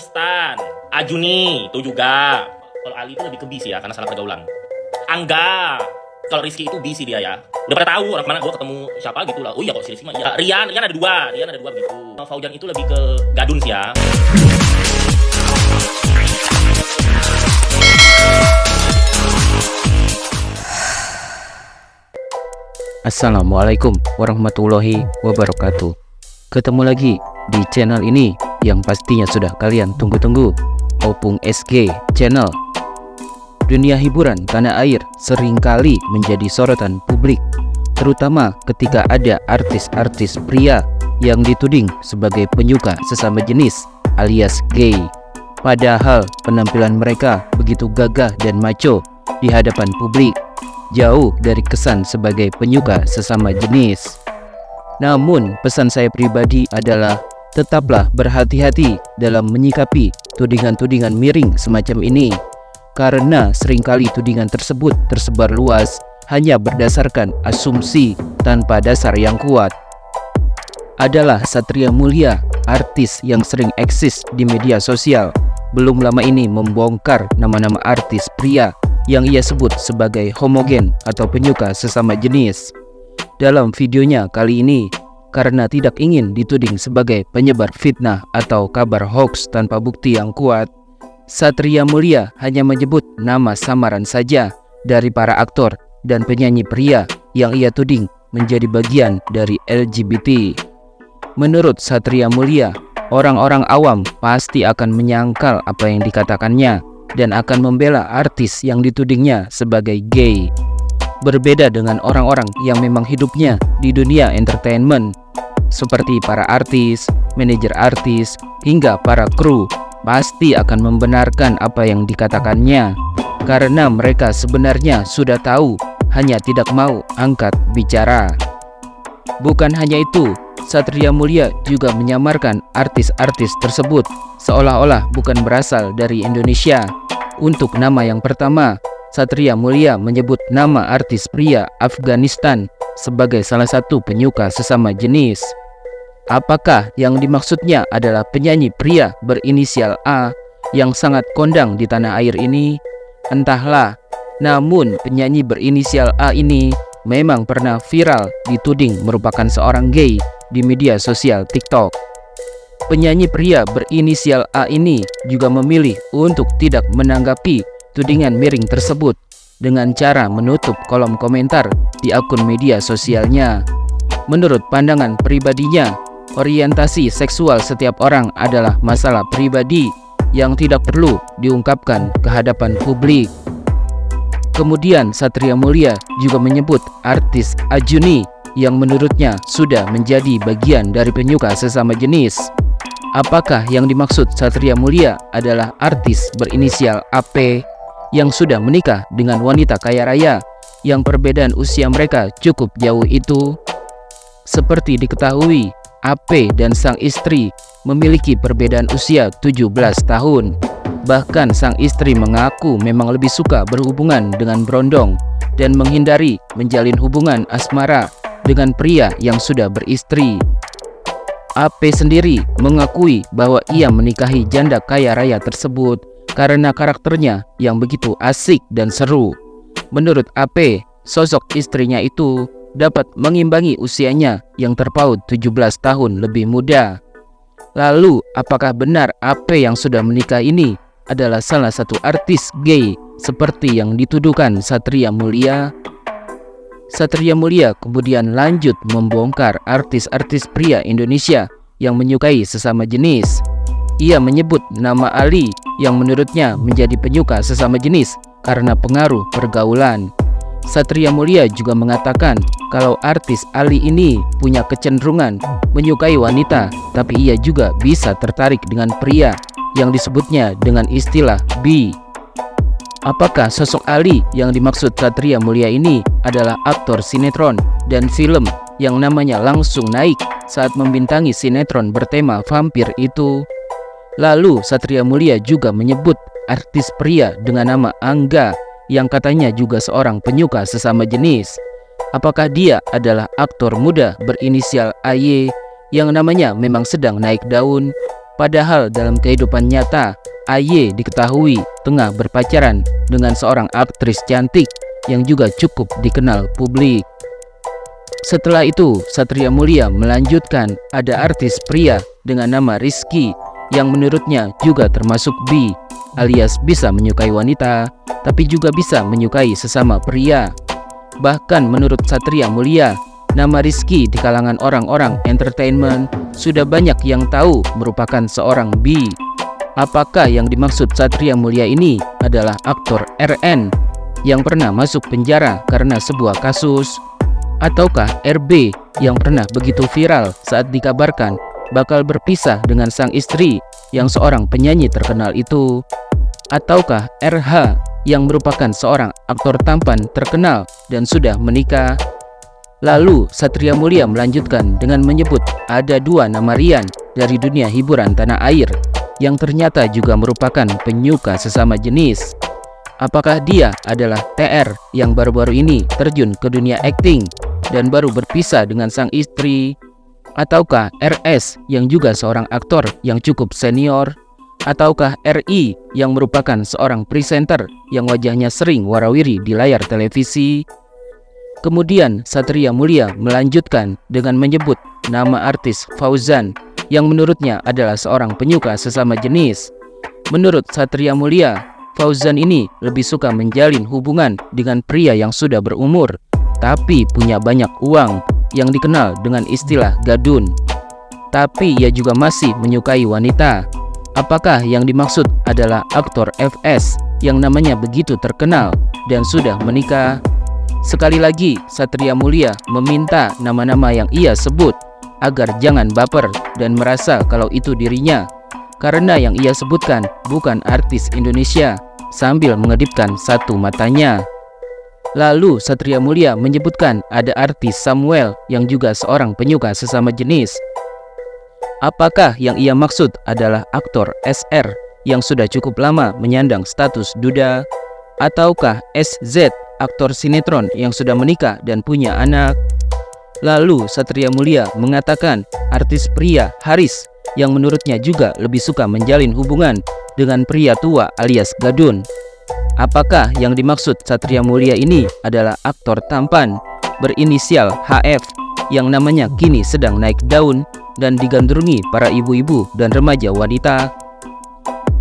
Afghanistan. Ajuni itu juga. Kalau Ali itu lebih ke B sih ya, karena salah pergaulan. Angga. Kalau Rizky itu B sih dia ya. Udah pada tahu orang mana gue ketemu siapa gitu lah. Oh iya kok si Rizky mah iya. Rian ada dua begitu. Faujan itu lebih ke gadun sih ya. Assalamualaikum warahmatullahi wabarakatuh. Ketemu lagi di channel ini yang pastinya sudah kalian tunggu-tunggu, Opung SG Channel. Dunia hiburan tanah air seringkali menjadi sorotan publik, terutama ketika ada artis-artis pria yang dituding sebagai penyuka sesama jenis alias gay. Padahal penampilan mereka begitu gagah dan macho di hadapan publik, jauh dari kesan sebagai penyuka sesama jenis. Namun pesan saya pribadi adalah tetaplah berhati-hati dalam menyikapi tudingan-tudingan miring semacam ini, karena seringkali tudingan tersebut tersebar luas hanya berdasarkan asumsi tanpa dasar yang kuat. Adalah Satria Mulia, artis yang sering eksis di media sosial, belum lama ini membongkar nama-nama artis pria yang ia sebut sebagai homogen atau penyuka sesama jenis. Dalam videonya kali ini, karena tidak ingin dituding sebagai penyebar fitnah atau kabar hoax tanpa bukti yang kuat, Satria Mulia hanya menyebut nama samaran saja dari para aktor dan penyanyi pria yang ia tuding menjadi bagian dari LGBT. Menurut Satria Mulia, orang-orang awam pasti akan menyangkal apa yang dikatakannya dan akan membela artis yang ditudingnya sebagai gay. Berbeda dengan orang-orang yang memang hidupnya di dunia entertainment, seperti para artis, manajer artis, hingga para kru, pasti akan membenarkan apa yang dikatakannya, karena mereka sebenarnya sudah tahu, hanya tidak mau angkat bicara. Bukan hanya itu, Satria Mulia juga menyamarkan artis-artis tersebut seolah-olah bukan berasal dari Indonesia. Untuk nama yang pertama, Satria Mulia menyebut nama artis pria Afghanistan sebagai salah satu penyuka sesama jenis. Apakah yang dimaksudnya adalah penyanyi pria berinisial A yang sangat kondang di tanah air ini? Entahlah. Namun penyanyi berinisial A ini memang pernah viral dituding merupakan seorang gay di media sosial TikTok. Penyanyi pria berinisial A ini juga memilih untuk tidak menanggapi tudingan miring tersebut dengan cara menutup kolom komentar di akun media sosialnya. Menurut pandangan pribadinya, orientasi seksual setiap orang adalah masalah pribadi yang tidak perlu diungkapkan ke hadapan publik. Kemudian Satria Mulia juga menyebut artis Ajuni yang menurutnya sudah menjadi bagian dari penyuka sesama jenis. Apakah yang dimaksud Satria Mulia adalah artis berinisial AP yang sudah menikah dengan wanita kaya raya yang perbedaan usia mereka cukup jauh itu? Seperti diketahui, AP dan sang istri memiliki perbedaan usia 17 tahun. Bahkan sang istri mengaku memang lebih suka berhubungan dengan berondong dan menghindari menjalin hubungan asmara dengan pria yang sudah beristri. AP sendiri mengakui bahwa ia menikahi janda kaya raya tersebut karena karakternya yang begitu asik dan seru. Menurut AP, sosok istrinya itu dapat mengimbangi usianya yang terpaut 17 tahun lebih muda. Lalu, apakah benar AP yang sudah menikah ini adalah salah satu artis gay seperti yang dituduhkan Satria Mulia? Satria Mulia kemudian lanjut membongkar artis-artis pria Indonesia yang menyukai sesama jenis. Ia menyebut nama Ali yang menurutnya menjadi penyuka sesama jenis karena pengaruh pergaulan. Satria Mulia juga mengatakan kalau artis Ali ini punya kecenderungan menyukai wanita, tapi ia juga bisa tertarik dengan pria yang disebutnya dengan istilah bi. Apakah sosok Ali yang dimaksud Satria Mulia ini adalah aktor sinetron dan film yang namanya langsung naik saat membintangi sinetron bertema vampir itu? Lalu Satria Mulia juga menyebut artis pria dengan nama Angga yang katanya juga seorang penyuka sesama jenis. Apakah dia adalah aktor muda berinisial AY yang namanya memang sedang naik daun? Padahal dalam kehidupan nyata, AY diketahui tengah berpacaran dengan seorang aktris cantik yang juga cukup dikenal publik. Setelah itu, Satria Mulia melanjutkan ada artis pria dengan nama Rizky yang menurutnya juga termasuk bi, alias bisa menyukai wanita, tapi juga bisa menyukai sesama pria. Bahkan menurut Satria Mulia, nama Rizky di kalangan orang-orang entertainment sudah banyak yang tahu merupakan seorang bi. Apakah yang dimaksud Satria Mulia ini adalah aktor RN yang pernah masuk penjara karena sebuah kasus? Ataukah RB yang pernah begitu viral saat dikabarkan bakal berpisah dengan sang istri yang seorang penyanyi terkenal itu? Ataukah RH yang merupakan seorang aktor tampan terkenal dan sudah menikah? Lalu Satria Mulia melanjutkan dengan menyebut ada dua nama Rian dari dunia hiburan tanah air yang ternyata juga merupakan penyuka sesama jenis. Apakah dia adalah TR yang baru-baru ini terjun ke dunia akting dan baru berpisah dengan sang istri? Ataukah RS yang juga seorang aktor yang cukup senior? Ataukah RI yang merupakan seorang presenter yang wajahnya sering warawiri di layar televisi? Kemudian Satria Mulia melanjutkan dengan menyebut nama artis Fauzan yang menurutnya adalah seorang penyuka sesama jenis. Menurut Satria Mulia, Fauzan ini lebih suka menjalin hubungan dengan pria yang sudah berumur tapi punya banyak uang yang dikenal dengan istilah gadun. Tapi ia juga masih menyukai wanita. Apakah yang dimaksud adalah aktor FS yang namanya begitu terkenal dan sudah menikah? Sekali lagi, Satria Mulia meminta nama-nama yang ia sebut agar jangan baper dan merasa kalau itu dirinya, karena yang ia sebutkan bukan artis Indonesia, sambil mengedipkan satu matanya. Lalu Satria Mulia menyebutkan ada artis Samuel yang juga seorang penyuka sesama jenis. Apakah yang ia maksud adalah aktor SR yang sudah cukup lama menyandang status duda? Ataukah SZ, aktor sinetron yang sudah menikah dan punya anak? Lalu Satria Mulia mengatakan artis pria Haris yang menurutnya juga lebih suka menjalin hubungan dengan pria tua alias gadun. Apakah yang dimaksud Satria Mulia ini adalah aktor tampan berinisial HF yang namanya kini sedang naik daun dan digandrungi para ibu-ibu dan remaja wanita?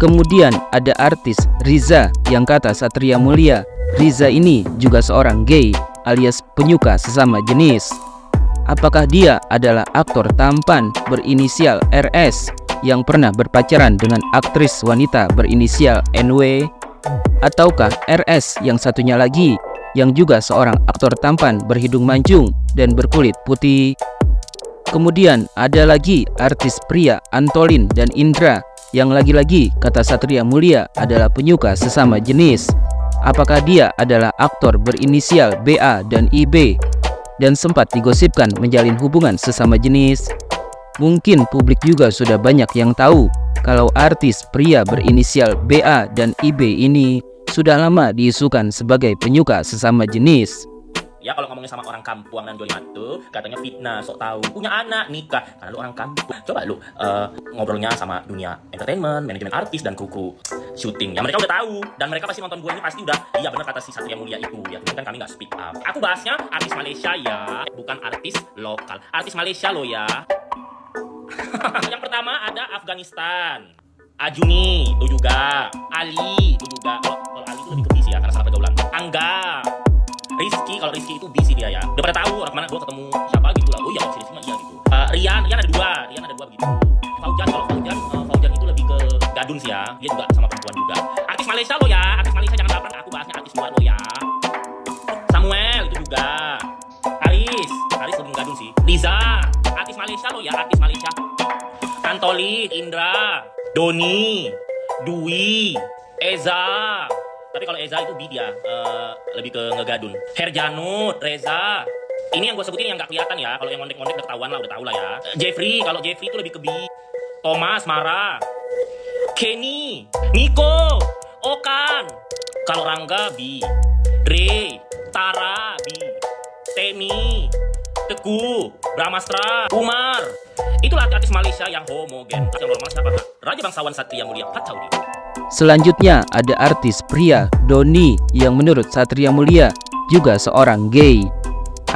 Kemudian ada artis Riza yang kata Satria Mulia, Riza ini juga seorang gay alias penyuka sesama jenis. Apakah dia adalah aktor tampan berinisial RS yang pernah berpacaran dengan aktris wanita berinisial NW? Ataukah RS yang satunya lagi yang juga seorang aktor tampan berhidung mancung dan berkulit putih? Kemudian ada lagi artis pria Antolin dan Indra yang lagi-lagi kata Satria Mulia adalah penyuka sesama jenis. Apakah dia adalah aktor berinisial BA dan IB dan sempat digosipkan menjalin hubungan sesama jenis? Mungkin publik juga sudah banyak yang tahu kalau artis pria berinisial BA dan IB ini sudah lama diisukan sebagai penyuka sesama jenis. Ya kalau ngomongin sama orang kampung dan Joli Matu, katanya fitnah, sok tahu, punya anak, nikah, karena lu orang kampung. Coba lu ngobrolnya sama dunia entertainment, manajemen artis dan kru syuting. Ya mereka udah tahu dan mereka pasti nonton gue ini pasti udah, iya benar kata si Satria Mulia itu. Ya kan kami nggak speak up. Aku bahasnya artis Malaysia ya, bukan artis lokal. Artis Malaysia lo ya. Yang pertama ada Afghanistan. Ajuni itu juga, Ali itu juga. Kalau Ali itu lebih ke bis ya karena salah pergaulan. Angga, Rizky, kalau Rizky itu busy dia ya. Udah pada tahu orang mana gue ketemu siapa gitu lah. Oh iya, si Rizky mah iya gitu. Rian ada dua begitu. Fauzan itu lebih ke gadun sih ya. Dia juga sama perempuan juga. Artis Malaysia lo ya, artis Malaysia jangan baperan. Aku bahasnya artis luar lo ya. Samuel itu juga. Haris lebih gadun sih. Liza, artis Malaysia lo ya, artis Malaysia. Antolin, Indra, Doni, Dwi, Eza. Tapi kalau Eza itu bi dia, lebih ke ngegadun. Herjanut, Reza. Ini yang gue sebutin yang gak kelihatan ya. Kalau yang ngondek-ngondek udah ketahuan lah, udah tahu lah ya. Jeffrey, kalau Jeffrey itu lebih ke bi. Thomas, Mara. Kenny, Nico, Okan. Kalau Rangga, bi. Ray, Tara, bi. Temi, Teguh, Bramastra, Umar. Itulah artis Malaysia yang homogen. Yang normal siapa kak? Raja Bangsawan Satria Mulia Pataudi. Selanjutnya ada artis pria Doni yang menurut Satria Mulia juga seorang gay.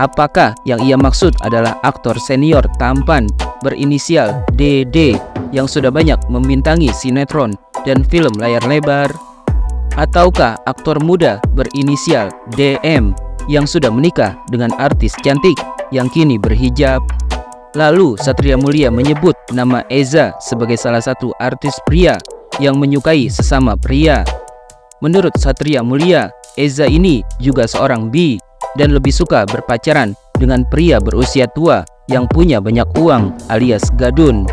Apakah yang ia maksud adalah aktor senior tampan berinisial DD yang sudah banyak membintangi sinetron dan film layar lebar? Ataukah aktor muda berinisial DM yang sudah menikah dengan artis cantik yang kini berhijab? Lalu Satria Mulia menyebut nama Eza sebagai salah satu artis pria yang menyukai sesama pria. Menurut Satria Mulia, Eza ini juga seorang bi dan lebih suka berpacaran dengan pria berusia tua yang punya banyak uang alias gadun.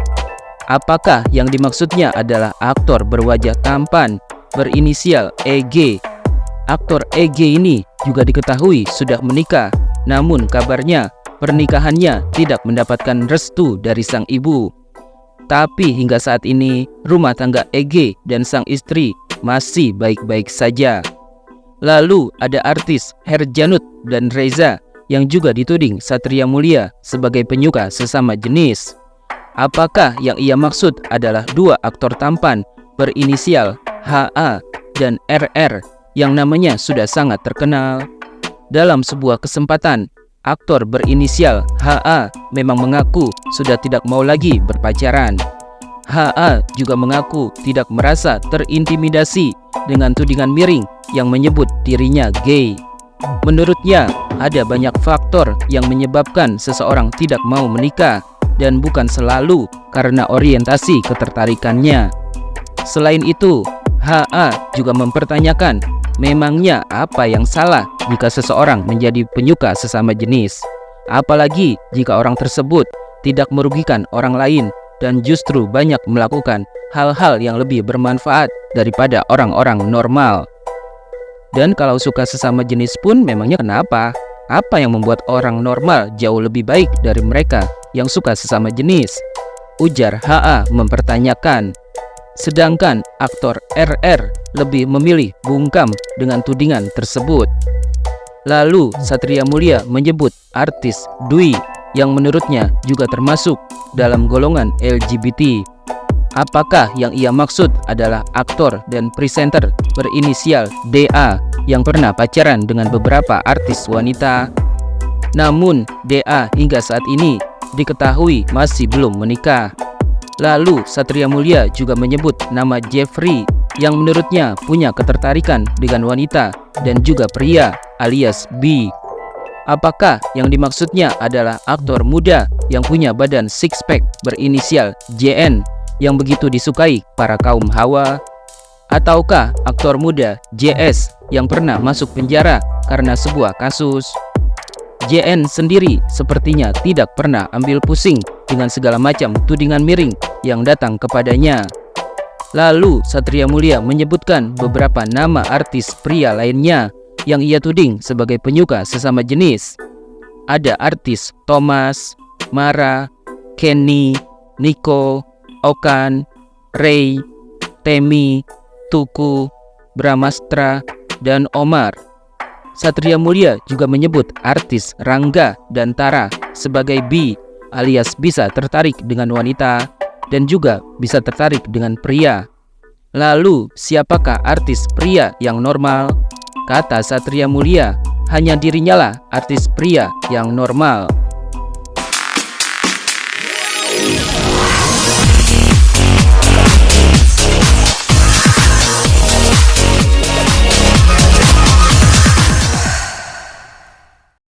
Apakah yang dimaksudnya adalah aktor berwajah tampan berinisial EG? Aktor EG ini juga diketahui sudah menikah, namun kabarnya pernikahannya tidak mendapatkan restu dari sang ibu. Tapi hingga saat ini rumah tangga EG dan sang istri masih baik-baik saja. Lalu ada artis Herjanut dan Reza yang juga dituding Satria Mulia sebagai penyuka sesama jenis. Apakah yang ia maksud adalah dua aktor tampan berinisial HA dan RR yang namanya sudah sangat terkenal? Dalam sebuah kesempatan, aktor berinisial HA memang mengaku sudah tidak mau lagi berpacaran. HA juga mengaku tidak merasa terintimidasi dengan tudingan miring yang menyebut dirinya gay. Menurutnya, ada banyak faktor yang menyebabkan seseorang tidak mau menikah dan bukan selalu karena orientasi ketertarikannya. Selain itu, HA juga mempertanyakan memangnya apa yang salah jika seseorang menjadi penyuka sesama jenis, apalagi jika orang tersebut tidak merugikan orang lain dan justru banyak melakukan hal-hal yang lebih bermanfaat daripada orang-orang normal. Dan kalau suka sesama jenis pun memangnya kenapa? Apa yang membuat orang normal jauh lebih baik dari mereka yang suka sesama jenis? Ujar HA mempertanyakan. Sedangkan aktor RR lebih memilih bungkam dengan tudingan tersebut. Lalu Satria Mulia menyebut artis Dwi yang menurutnya juga termasuk dalam golongan LGBT. Apakah yang ia maksud adalah aktor dan presenter berinisial DA yang pernah pacaran dengan beberapa artis wanita? Namun DA hingga saat ini diketahui masih belum menikah. Lalu Satria Mulia juga menyebut nama Jeffrey yang menurutnya punya ketertarikan dengan wanita dan juga pria alias bi. Apakah yang dimaksudnya adalah aktor muda yang punya badan six pack berinisial JN yang begitu disukai para kaum hawa? Ataukah aktor muda JS yang pernah masuk penjara karena sebuah kasus? JN sendiri sepertinya tidak pernah ambil pusing dengan segala macam tudingan miring yang datang kepadanya. Lalu Satria Mulia menyebutkan beberapa nama artis pria lainnya yang ia tuding sebagai penyuka sesama jenis. Ada artis Thomas, Mara, Kenny, Nico, Okan, Ray, Temi, Tuku, Bramastra, dan Omar. Satria Mulia juga menyebut artis Rangga dan Tara sebagai bi alias bisa tertarik dengan wanita dan juga bisa tertarik dengan pria. Lalu siapakah artis pria yang normal? Kata Satria Mulia, hanya dirinya lah artis pria yang normal.